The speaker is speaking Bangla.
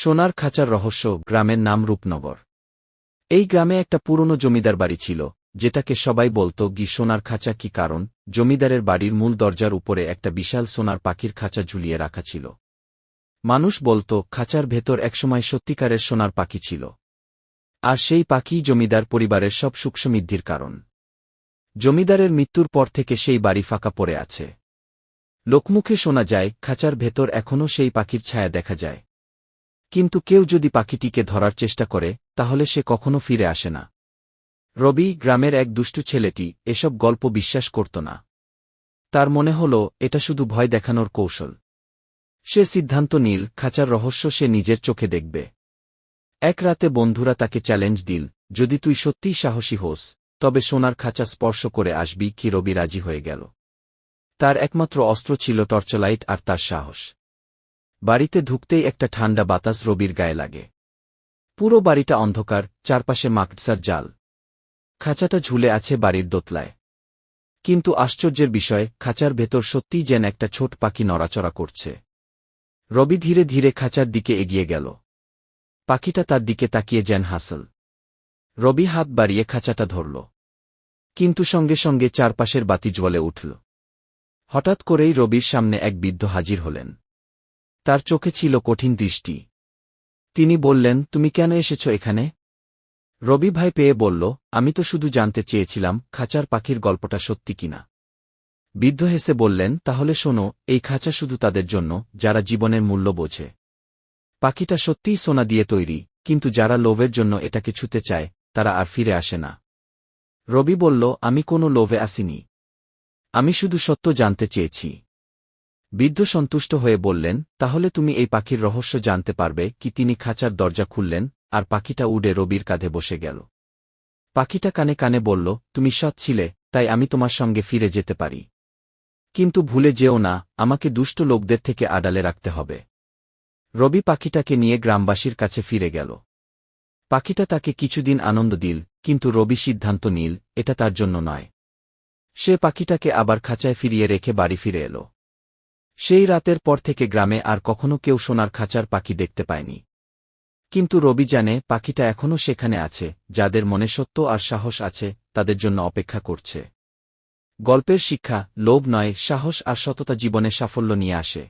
সোনার খাঁচার রহস্য। গ্রামের নাম রূপনগর। এই গ্রামে একটা পুরনো জমিদার বাড়ি ছিল, যেটাকে সবাই বলত সোনার খাঁচা। কি কারণ? জমিদারের বাড়ির মূল দরজার উপরে একটা বিশাল সোনার পাখির খাঁচা ঝুলিয়ে রাখা ছিল। মানুষ বলত খাঁচার ভেতর একসময় সত্যিকারের সোনার পাখি ছিল, আর সেই পাখিই জমিদার পরিবারের সব সুখ সমৃদ্ধির কারণ। জমিদারের মৃত্যুর পর থেকে সেই বাড়ি ফাঁকা পড়ে আছে। লোকমুখে শোনা যায় খাঁচার ভেতর এখনও সেই পাখির ছায়া দেখা যায়, কিন্তু কেউ যদি পাখিটিকে ধরার চেষ্টা করে তাহলে সে কখনো ফিরে আসে না। রবি, গ্রামের এক দুষ্টু ছেলেটি, এসব গল্প বিশ্বাস করত না। তার মনে হল এটা শুধু ভয় দেখানোর কৌশল। সে সিদ্ধান্ত নিল খাঁচার রহস্য সে নিজের চোখে দেখবে। এক রাতে বন্ধুরা তাকে চ্যালেঞ্জ দিল, যদি তুই সত্যিই সাহসী হোস তবে সোনার খাঁচা স্পর্শ করে আসবি কি? রবি রাজি হয়ে গেল। তার একমাত্র অস্ত্র ছিল টর্চলাইট আর তার সাহস। বাড়িতে ঢুকতেই একটা ঠান্ডা বাতাস রবির গায়ে লাগে। পুরো বাড়িটা অন্ধকার, চারপাশে মাকড়সার জাল। খাঁচাটা ঝুলে আছে বাড়ির দোতলায়। কিন্তু আশ্চর্যের বিষয়, খাঁচার ভেতর সত্যিই যেন একটা ছোট পাখি নড়াচড়া করছে। রবি ধীরে ধীরে খাঁচার দিকে এগিয়ে গেল। পাখিটা তার দিকে তাকিয়ে যেন হাসল। রবি হাত বাড়িয়ে খাঁচাটা ধরল, কিন্তু সঙ্গে সঙ্গে চারপাশের বাতি জ্বলে উঠল। হঠাৎ করেই রবির সামনে এক বৃদ্ধ হাজির হলেন। তার চোখে ছিল কঠিন দৃষ্টি। তিনি বললেন, তুমি কেন এসেছ এখানে? রবি ভয় পেয়ে বলল, আমি তো শুধু জানতে চেয়েছিলাম খাঁচার পাখির গল্পটা সত্যি কিনা। বৃদ্ধ হেসে বললেন, তাহলে শোনো, এই খাঁচা শুধু তাদের জন্য যারা জীবনের মূল্য বোঝে। পাখিটা সত্যিই সোনা দিয়ে তৈরি, কিন্তু যারা লোভের জন্য এটাকে ছুঁতে চায় তারা আর ফিরে আসে না। রবি বলল, আমি কোনো লোভে আসিনি, আমি শুধু সত্য জানতে চেয়েছি। বৃদ্ধ সন্তুষ্ট হয়ে বললেন, তাহলে তুমি এই পাখির রহস্য জানতে পারবে কি? তিনি খাঁচার দরজা খুললেন, আর পাখিটা উড়ে রবির কাঁধে বসে গেল। পাখিটা কানে কানে বলল, তুমি সৎ ছিলে, তাই আমি তোমার সঙ্গে ফিরে যেতে পারি। কিন্তু ভুলে যেও না, আমাকে দুষ্ট লোকদের থেকে আড়ালে রাখতে হবে। রবি পাখিটাকে নিয়ে গ্রামবাসীর কাছে ফিরে গেল। পাখিটা তাকে কিছুদিন আনন্দ দিল, কিন্তু রবি সিদ্ধান্ত নিল এটা তার জন্য নয়। সে পাখিটাকে আবার খাঁচায় ফিরিয়ে রেখে বাড়ি ফিরে এল। সেই রাতের পর থেকে গ্রামে আর কখনো কেউ সোনার খাঁচার পাখি দেখতে পায়নি। কিন্তু রবি জানে পাখিটা এখনও সেখানে আছে। যাদের মনে সত্য আর সাহস আছে তাদের জন্য অপেক্ষা করছে। গল্পের শিক্ষা, লোভ নয়, সাহস আর সততা জীবনে সাফল্য নিয়ে আসে।